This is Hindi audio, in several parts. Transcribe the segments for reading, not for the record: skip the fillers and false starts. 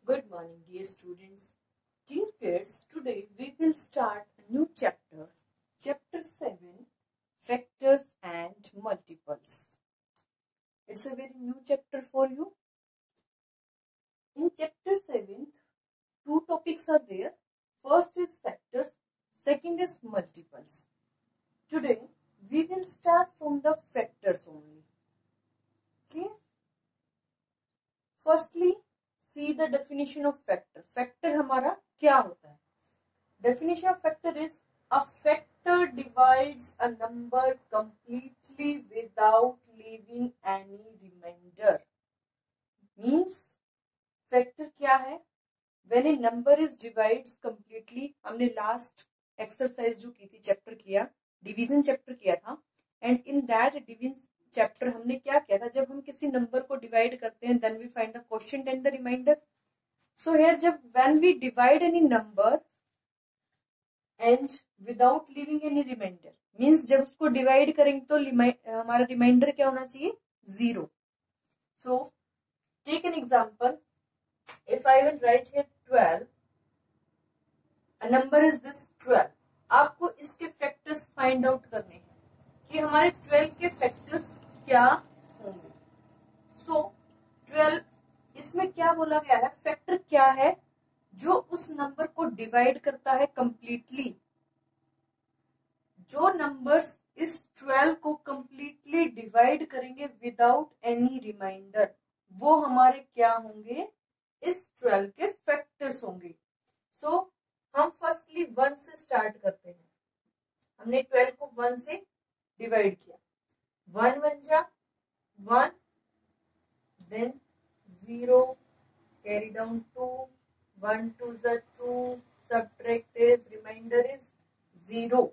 Good morning, dear students. Dear kids, today we will start a new chapter, Chapter 7, Factors and Multiples. It's a very new chapter for you. In Chapter 7, two topics are there. First is factors, second is multiples. Today we will start from the factors only. Clear? Firstly, see the definition of factor. Factor हमारा क्या होता है? Definition of factor is a factor divides a number completely without leaving any remainder. Means factor क्या है? When a number is divides completely, हमने last exercise जो की थी चैप्टर किया, डिवीजन चैप्टर किया था, and in that division chapter हमने क्या किया था, जब हम किसी नंबर को डिवाइड करते हैं then we find the quotient and the remainder. So here जब when we divide any number and without leaving any remainder, means जब उसको डिवाइड करेंगे तो हमारा रिमाइंडर क्या होना चाहिए? 0. So take an example. If I will write here 12, a number is this 12. आपको इसके फैक्टर्स फाइंड आउट करने हैं कि हमारे 12 के फैक्टर्स क्या होंगे. सो 12 इसमें क्या बोला गया है? फैक्टर क्या है जो उस नंबर को डिवाइड करता है कंप्लीटली. जो नंबर्स इस 12 को कंप्लीटली डिवाइड करेंगे विदाउट एनी रिमाइंडर, वो हमारे क्या होंगे? इस 12 के फैक्टर्स होंगे. सो हम फर्स्टली 1 से स्टार्ट करते हैं. हमने 12 को 1 से डिवाइड किया. 1 1 जा 1, देन 0, कैरी डाउन 2, 1 2 जा 2, सबट्रैक्ट इज, रिमाइंडर इज 0.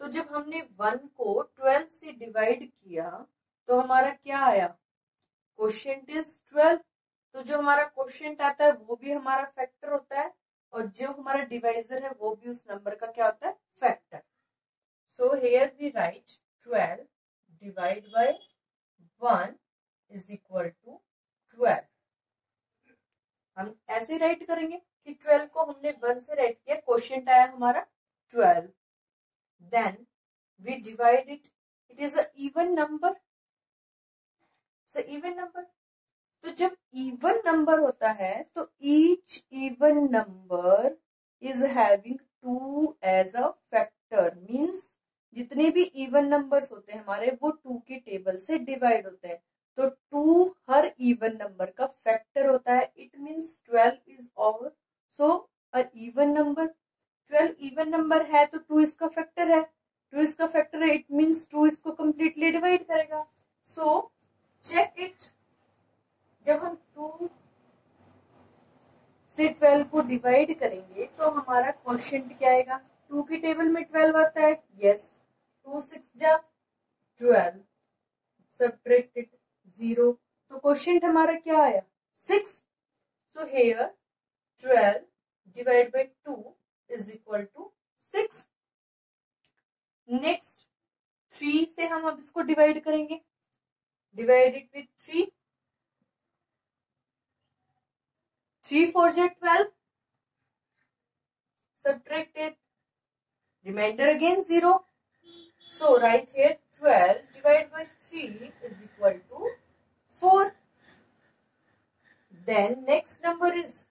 तो जब हमने 1 को 12 से डिवाइड किया तो हमारा क्या आया? Quotient is 12. तो जो हमारा क्वोशिएंट आता है वो भी हमारा फैक्टर होता है, और जो हमारा डिवाइजर है वो भी उस नंबर का क्या होता है? Factor. So here we write 12 divide by 1 is equal to 12. हम ऐसे राइट करेंगे कि 12 को हमने 1 से राइट किया, क्वोशिएंट आया हमारा 12. Then we divide it. It is a even number. Even number. तो जब इवन नंबर होता है तो each even number is having 2 as a factor. Means जितने भी इवन नंबर्स होते हैं हमारे वो 2 के टेबल से डिवाइड होते हैं. तो 2 हर इवन नंबर का फैक्टर होता है. It means 12 is also a even number. 12 even number है तो 2 इसका फैक्टर है. 2 इसका फैक्टर है, इट मींस 2 इसको कंप्लीटली डिवाइड करेगा. So check it. जब हम 2 से 12 को डिवाइड करेंगे तो हमारा क्वोशिएंट क्या आएगा? 2 की टेबल में 12 आता है. यस. 2 6 जा 12, सबट्रैक्ट इट 0. तो क्वोशिएंट हमारा क्या आया? 6. So here 12 divide by 2 is equal to 6. Next 3 से हम अब इसको डिवाइड करेंगे. Divide it with 3. 3 4 जा 12, subtract it, remainder again 0. So right here 12 divided by 3 is equal to 4. Then next number is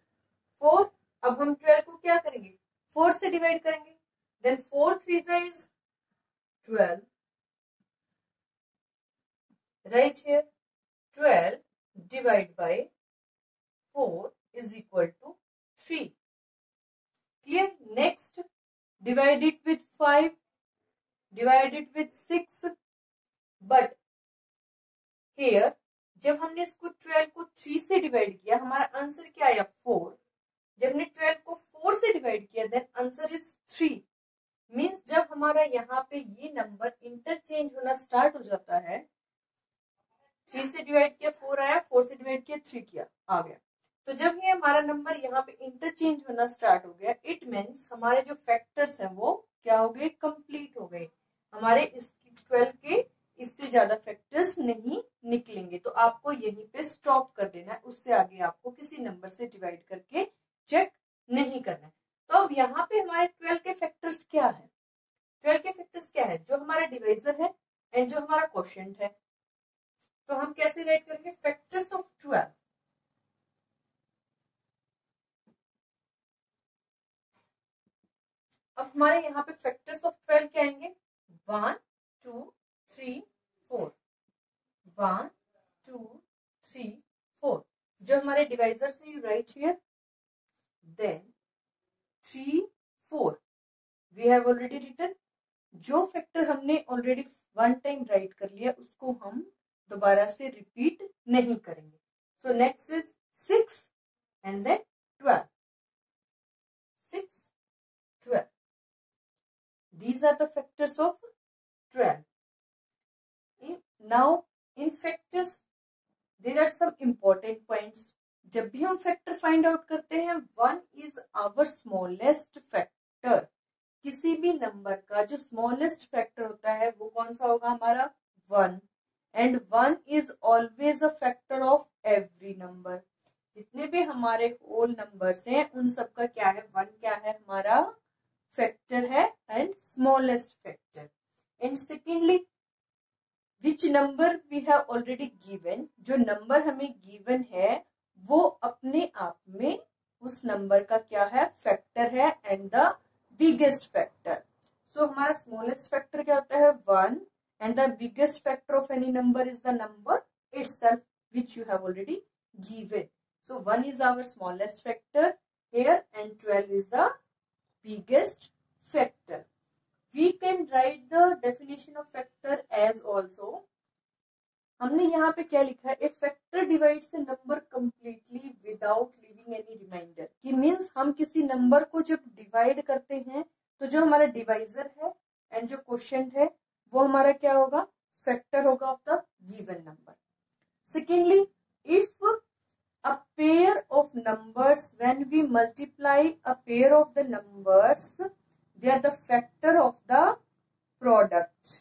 4. अब हम 12 को क्या करेंगे? 4 से डिवाइड करेंगे. Then 4 3 is 12. Right here 12 divided by 4 is equal to 3. Clear? Next, divide it with 5, divide it with 6. But here जब हमने इसको 12 को 3 से डिवाइड किया हमारा आंसर क्या आया? 4. जब हमने 12 को 4 से डिवाइड किया देन आंसर इज 3. मींस जब हमारा यहाँ पे ये नंबर इंटरचेंज होना स्टार्ट हो जाता है, 3 से डिवाइड किया 4 आया, 4 से डिवाइड किया 3 किया आ गया. तो जब ये हमारा नंबर यहाँ पे इंटरचेंज होना स्टार्ट हो गया, इट मीन्स हमारे जो फैक्टर्स हैं वो क्या हो गए? कंप्लीट हो गए. हमारे इस 12 के इससे ज्यादा फैक्टर्स नहीं निकलेंगे, तो आपको यहीं पे स्टॉप कर देना है, उससे आगे आपको किसी नंबर से डिवाइड करके चेक नहीं करना है। तो अब यहाँ पे हमारे 12 के फैक्टर्स क्या है? 12 के फैक्टर्स क्या है? जो हमारा डिवाइजर है एंड जो हमारा क्वोशिएंट है। तो हम कैसे राइट करेंगे? Factors of 12। अब हमारे यहाँ पे फैक्टर्स ऑफ 12 क्या आएंगे? 1 2 3 4, 1 2 3 4। जो हमारे डिवाइजर से you write here, then 3 4 we have already written. जो फैक्टर हमने ऑलरेडी वन टाइम राइट कर लिया उसको हम दोबारा से रिपीट नहीं करेंगे। So next is 6 and then 12, 6 12। These are the factors of 12. Now in factors there are some important points. जब भी हम फैक्टर फाइंड आउट करते हैं, 1 is our smallest factor। किसी भी नंबर का जो स्मॉलेस्ट फैक्टर होता है वो कौन सा होगा? हमारा 1। And 1 is always a factor of every number। जितने भी हमारे होल नंबर्स हैं उन सबका क्या है? 1 क्या है? हमारा फैक्टर है and smallest factor. And secondly which number we have already given, जो नंबर हमें गिवन है वो अपने आप में उस नंबर का क्या है? फैक्टर है एंड द बिगेस्ट फैक्टर। सो हमारा स्मॉलेस्ट फैक्टर क्या होता है? 1 and the biggest factor of any number is the number itself which you have already given. So 1 is our smallest factor here and 12 is the biggest factor. We can write the definition of factor as also. हमने यहाँ पे क्या लिखा है? A factor divides a number completely without leaving any remainder। कि मीन्स हम किसी नंबर को जब डिवाइड करते हैं तो जो हमारा डिवाइजर है एंड जो क्वोशिएंट है वो हमारा क्या होगा? फैक्टर होगा of the given number. Secondly, if a pair of numbers, when we multiply a pair of the numbers, they are the factor of the product।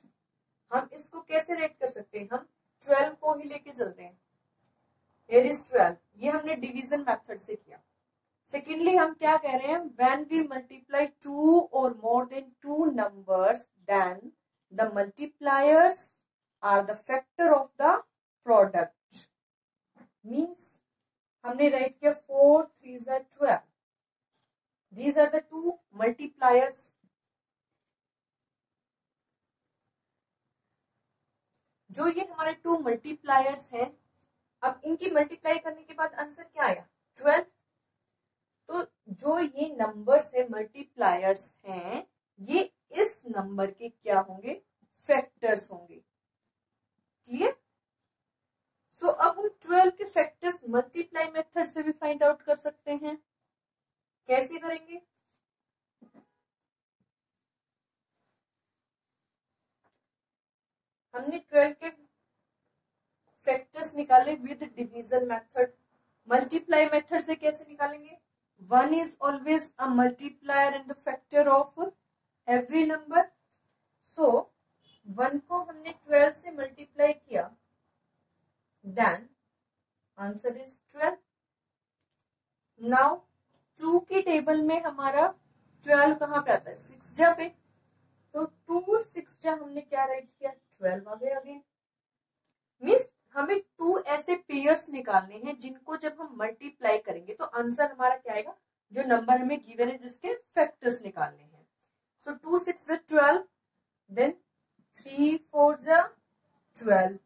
हम इसको कैसे रेट कर सकते हैं? हम 12 को ही लेके चलते हैं। Here is 12, ये हमने डिवीजन मेथड से किया। सेकेंडली हम क्या कह रहे हैं? when we multiply 2 or more than 2 numbers, then the multipliers are the factor of the product। Means हमने राइट किया 4 3 12। These are the two multipliers। जो ये हमारे 2 मल्टीप्लायर्स हैं, अब इनकी मल्टीप्लाई करने के बाद आंसर क्या आया? 12। तो जो ये नंबर्स है मल्टीप्लायर्स हैं, ये इस नंबर के क्या होंगे? फैक्टर्स होंगे। क्लियर? सो अब हम 12 के फैक्टर्स मल्टीप्लाई मेथड से भी फाइंड आउट कर सकते हैं। कैसे करेंगे? हमने 12 के फैक्टर्स निकाले with division method. Multiply method से कैसे निकालेंगे? 1 is always a multiplier and the factor of every number। so 1 को हमने 12 से मल्टीप्लाई किया, then आंसर इज 12। नाउ 2 की टेबल में हमारा 12 कहाँ पे आता है? 6 जा पे। तो 2 6 जा हमने क्या राइट किया? 12 आ गया। मीन्स हमें 2 ऐसे पेयर्स निकालने हैं जिनको जब हम मल्टीप्लाई करेंगे तो आंसर हमारा क्या आएगा? जो नंबर हमें गिवन है जिसके फैक्टर्स निकालने हैं। सो 2 6 12, देन 3 4 12,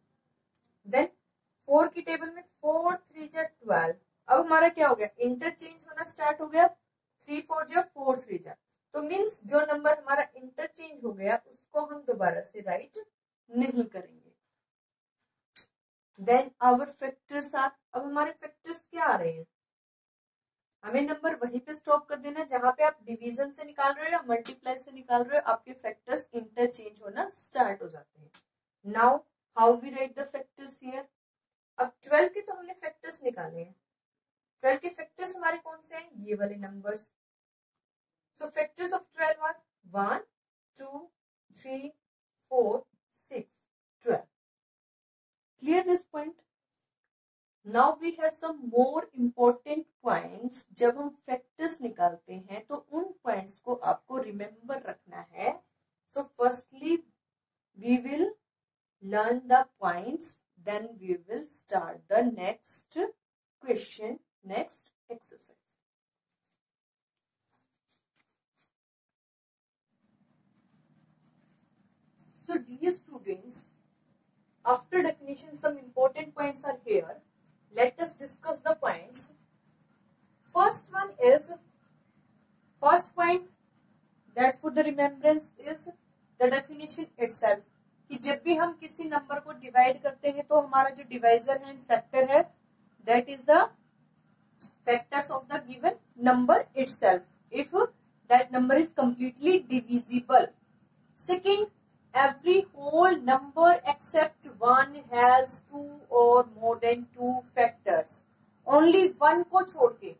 देन 4 की टेबल में 4 3 12। अब हमारा क्या हो गया? इंटरचेंज होना स्टार्ट हो गया। 3 4 4 3 तो मीन्स जो नंबर हमारा इंटरचेंज हो गया उसको हम दोबारा से राइट नहीं करेंगे। देन आवर फैक्टर्स आर, अब हमारे फैक्टर्स क्या आ रहे हैं? हमें नंबर वहीं पे स्टॉप कर देना जहां पे आप डिवीजन से निकाल रहे हो या मल्टीप्लाई से निकाल रहे हो, आपके फैक्टर्स इंटरचेंज होना स्टार्ट हो जाते हैं। Now how we write the factors here? अब 12 के तो हमने फैक्टर्स निकाले हैं। 12 के फैक्टर्स हमारे कौन से हैं? ये वाले numbers. So factors of 12 are 1 2 3 4 6 12। Clear this point? Now we have some more important points. जब हम फैक्टर्स निकालते हैं तो उन पॉइंट्स को आपको रिमेम्बर रखना है. So firstly we will learn the points, then we will start the next question, next exercise. So dear students, after definition some important points are here. Let us discuss the points. First point that for the remembrance is the definition itself. कि जब भी हम किसी नंबर को डिवाइड करते हैं तो हमारा जो डिवाइजर है फैक्टर है, that is the factors of the given number itself if that number is completely divisible. Second, every whole number except one has two or more than two factors. Only one को छोड़ के,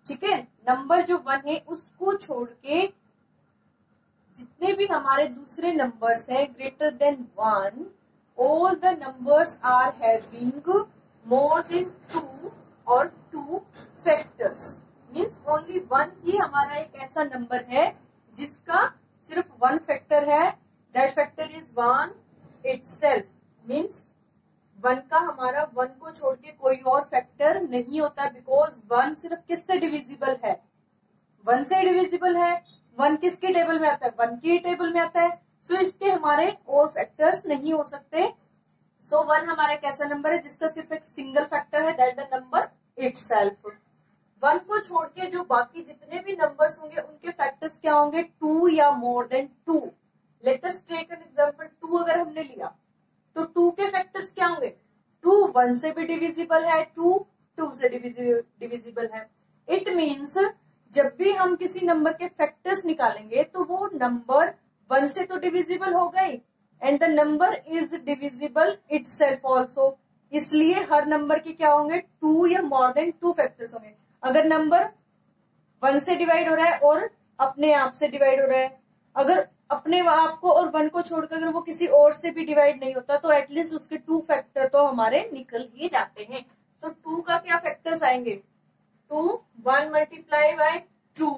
ठीक है, नंबर जो वन है उसको छोड़ के जितने भी हमारे दूसरे नंबर्स हैं greater than one, all the numbers are having more than two और two factors. Means only one ही हमारा एक ऐसा नंबर है जिसका सिर्फ वन फैक्टर है. That factor is one itself. Means one का हमारा वन को छोड़ के कोई और फैक्टर नहीं होता, बिकॉज वन सिर्फ किससे डिविजिबल है, वन से डिविजिबल है. वन किसके टेबल में आता है, वन की टेबल में आता है. सो इसके हमारे और फैक्टर्स नहीं हो सकते. सो वन हमारा कैसा नंबर है जिसका सिर्फ एक सिंगल फैक्टर है, that the number itself. One को छोड़ के जो बाकी जितने भी नंबर्स होंगे उनके फैक्टर्स क्या होंगे, टू या more than two. Let us take an example. Two अगर हमने लिया तो टू के फैक्टर्स क्या होंगे, टू वन से भी डिविजिबल है, टू टू से डिविजिबल है. इट मीन्स जब भी हम किसी नंबर के फैक्टर्स निकालेंगे तो वो नंबर वन से तो डिविजिबल हो गई and the number is divisible itself also. इसलिए हर नंबर के क्या होंगे, टू या मोर देन टू फैक्टर्स होंगे. अगर नंबर वन से डिवाइड हो रहा है और अपने आप से डिवाइड हो रहा है, अगर अपने आप को और वन को छोड़कर अगर वो किसी और से भी डिवाइड नहीं होता तो एटलीस्ट उसके टू फैक्टर तो हमारे निकल ही जाते हैं. तो टू का क्या फैक्टर्स आएंगे, two, one multiply by two,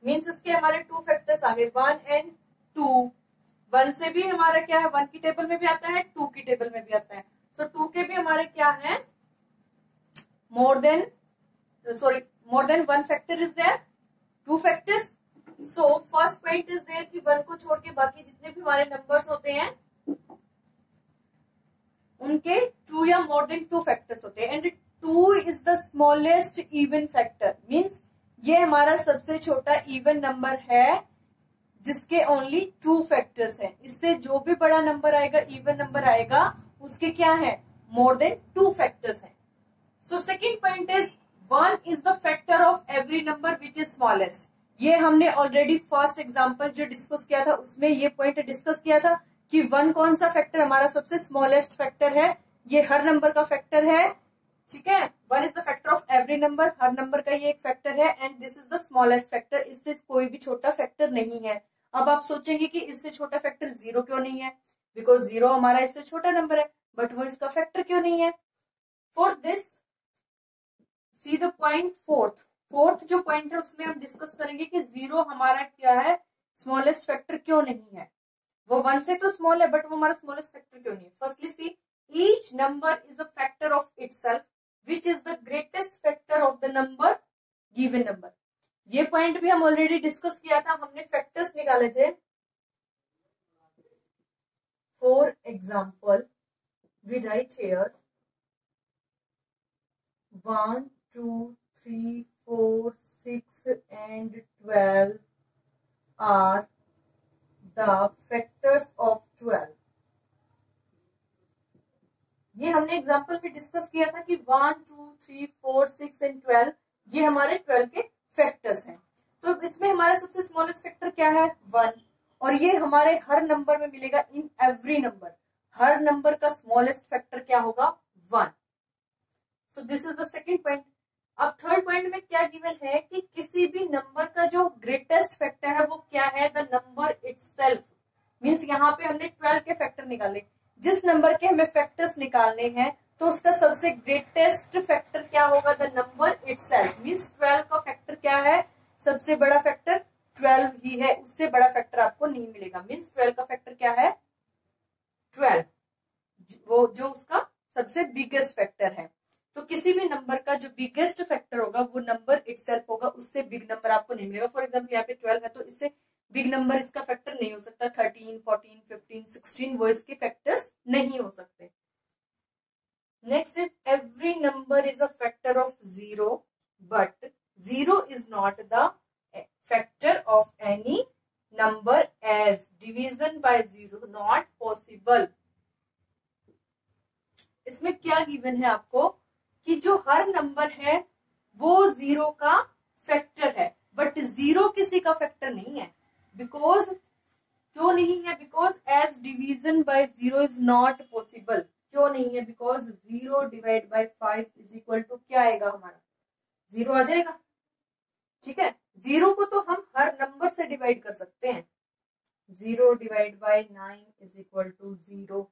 means इसके हमारे टू फैक्टर्स आ गए, वन एंड टू. वन से भी हमारा क्या है, वन की टेबल में भी आता है, टू की टेबल में भी आता है. सो टू के भी हमारे क्या है, more than one factor is there, two factors. So first point is there कि वन को छोड़ के बाकी जितने भी हमारे नंबर्स होते हैं उनके टू या मोर देन टू फैक्टर्स होते हैं. And two is the smallest even factor. Means ये हमारा सबसे छोटा इवन नंबर है जिसके ओनली टू फैक्टर्स हैं. इससे जो भी बड़ा नंबर आएगा, इवन नंबर आएगा, उसके क्या है, मोर देन टू फैक्टर्स हैं. So second point is one is the factor of every number which is smallest. ये हमने ऑलरेडी फर्स्ट एग्जाम्पल जो डिस्कस किया था उसमें ये पॉइंट डिस्कस किया था कि वन कौन सा फैक्टर हमारा सबसे स्मॉलेस्ट फैक्टर है. ये हर नंबर का फैक्टर है, ठीक है. One is the factor of every number, her number का ये एक फैक्टर है and this is the smallest factor. इससे कोई भी छोटा फैक्टर नहीं है. अब आप सोचेंगे कि इससे छोटा फैक्टर जीरो क्यों नहीं है, बिकॉज जीरो हमारा इससे छोटा नंबर है, बट वो इसका फैक्टर क्यों नहीं है. For this see the point fourth जो पॉइंट है उसमें हम डिस्कस करेंगे कि जीरो हमारा क्या है, स्मॉलेस्ट फैक्टर क्यों नहीं है. वो वन से तो स्मॉल है बट वो हमारा स्मॉलेस्ट फैक्टर क्यों नहीं है. Firstly see, each number is a factor of itself which is the greatest factor of the number given number. ये पॉइंट भी हम ऑलरेडी डिस्कस किया था, हमने फैक्टर्स निकाले थे. For example we write here 1, 2, 3, 4, 6 and 12 are the factors of 12. ये हमने एग्जाम्पल में डिस्कस किया था कि 1, 2, 3, 4, 6 एंड 12 ये हमारे 12 के फैक्टर्स हैं. तो इसमें हमारा सबसे स्मॉलेस्ट फैक्टर क्या है, 1. और ये हमारे हर नंबर में मिलेगा, in every number. Her number का स्मॉलेस्ट फैक्टर क्या होगा, 1. So this is the second point. अब थर्ड पॉइंट में क्या गिवन है कि किसी भी नंबर का जो ग्रेटेस्ट फैक्टर है वो क्या है, द नंबर इटसेल्फ. मीन्स यहाँ पे हमने 12 के फैक्टर निकाले. जिस नंबर के हमें फैक्टर्स निकालने हैं तो उसका सबसे ग्रेटेस्ट फैक्टर क्या होगा, द नंबर इटसेल्फ। मींस 12 का फैक्टर क्या है, सबसे बड़ा फैक्टर 12 ही है, उससे बड़ा फैक्टर आपको नहीं मिलेगा। मींस 12 का फैक्टर क्या है, 12, वो जो उसका सबसे बिगेस्ट फैक्टर है। तो किसी भी नंबर का जो बिगेस्ट फैक्टर होगा वो नंबर इटसेल्फ होगा, उससे बिग नंबर आपको नहीं मिलेगा। फॉर एग्जाम्पल यहाँ पे 12 है तो इससे बिग नंबर इसका फैक्टर नहीं हो सकता। 13, 14, 15, 16 वो इसके फैक्टर्स नहीं हो सकते। Next is every number is a factor of 0 but 0 is not the factor of any number as division by 0 not possible. इसमें क्या गिवन है आपको कि जो हर नंबर है वो 0 का फैक्टर है, बट 0 किसी का फैक्टर नहीं है। बिकॉज क्यों नहीं है, because as division by 0 is not possible. क्यों नहीं है, because 0 divide by 5 is equal to क्या आएगा, हमारा 0 आ जाएगा। ठीक है, 0 को तो हम हर नंबर से डिवाइड कर सकते हैं। 0 divide by 9 is equal to 0।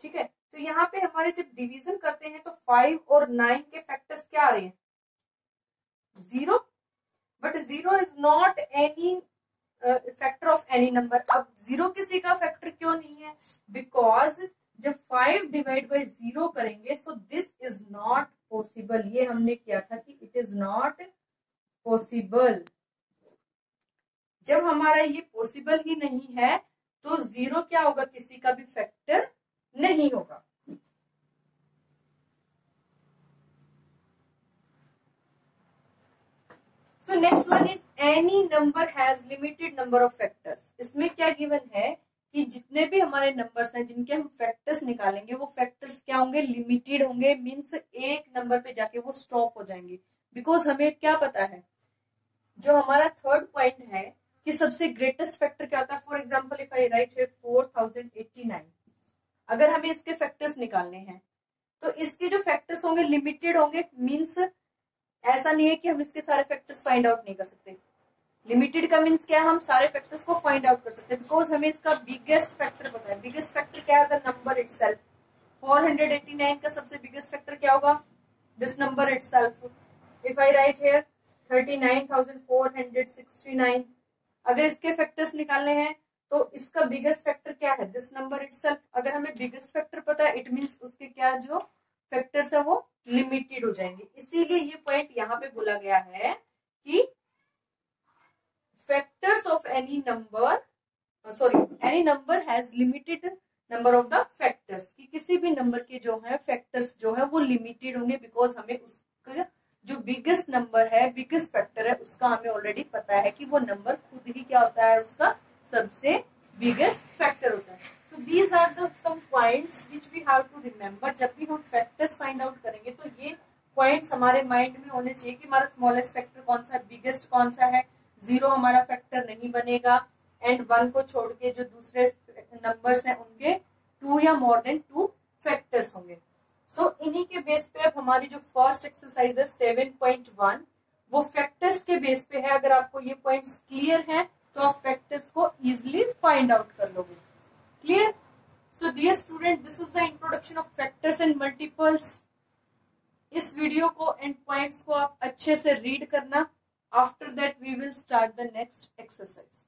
ठीक है, तो यहाँ पे हमारे जब डिवीजन करते हैं तो 5 और 9 के फैक्टर्स क्या आ रहे हैं, 0, but 0 is not any factor of any number. अब 0 किसी का फैक्टर क्यों नहीं है, बिकॉज जब 5 डिवाइड बाय 0 करेंगे so this is not possible. ये हमने किया था कि इट इज नॉट पॉसिबल। जब हमारा ये पॉसिबल ही नहीं है तो 0 क्या होगा, किसी का भी फैक्टर नहीं होगा। So next one is any number has limited number of factors। इसमें क्या गिवन है कि जितने भी हमारे नंबर्स हैं जिनके हम फैक्टर्स निकालेंगे वो फैक्टर्स क्या होंगे, लिमिटेड होंगे। मींस एक नंबर पे जाके वो स्टॉप हो जाएंगे। बिकॉज हमें क्या पता है, जो हमारा थर्ड पॉइंट है कि सबसे ग्रेटेस्ट फैक्टर क्या होता है। For example if I right 4089, अगर हमें इसके फैक्टर्स निकालने हैं तो इसके जो फैक्टर्स होंगे लिमिटेड होंगे। मींस ऐसा नहीं है कि हम इसके सारे फैक्टर्स फाइंड आउट नहीं कर सकते। लिमिटेड का मीन्स क्या, हम सारे फैक्टर्स को फाइंड आउट कर सकते हैं बिकॉज हमें इसका बिगेस्ट फैक्टर पता है। बिगेस्ट फैक्टर क्या है, द नंबर इटसेल्फ। 489 का सबसे बिगेस्ट फैक्टर क्या होगा, this number itself. If I right here 39,469, अगर इसके फैक्टर्स निकालने हैं तो इसका बिगेस्ट फैक्टर क्या है, दिस नंबर इटसेल्फ। अगर हमें बिगेस्ट फैक्टर पता है इट मीन्स उसके क्या जो फैक्टर्स है वो लिमिटेड हो जाएंगे। इसीलिए ये पॉइंट यहाँ पे बोला गया है कि factors of any number, any number has limited number of the factors, कि किसी भी नंबर के जो है फैक्टर्स जो है वो लिमिटेड होंगे। बिकॉज हमें उसका जो बिगेस्ट नंबर है, बिगेस्ट फैक्टर है, उसका हमें ऑलरेडी पता है कि वो नंबर खुद ही क्या होता है, उसका सबसे बिगेस्ट फैक्टर होता है। So these are the some points which we have to remember। जब भी हम फैक्टर्स फाइंड आउट करेंगे तो ये पॉइंट्स हमारे माइंड में होने चाहिए कि हमारा स्मॉलेस्ट फैक्टर कौन सा है, बिगेस्ट कौन सा है। 0 हमारा फैक्टर नहीं बनेगा एंड 1 को छोड़ के जो दूसरे नंबर्स हैं उनके 2 या मोर देन 2 फैक्टर्स होंगे। सो इन्हीं के बेस पे अब हमारी जो फर्स्ट एक्सरसाइज है 7.1 वो फैक्टर्स के बेस पे है। अगर आपको ये पॉइंट्स क्लियर हैं तो आप फैक्टर्स को इजिली फाइंड आउट कर लोगे। Clear? So dear student, this is the introduction of factors and multiples. इस वीडियो को एंड पॉइंट्स को आप अच्छे से रीड करना। After that we will start the next exercise.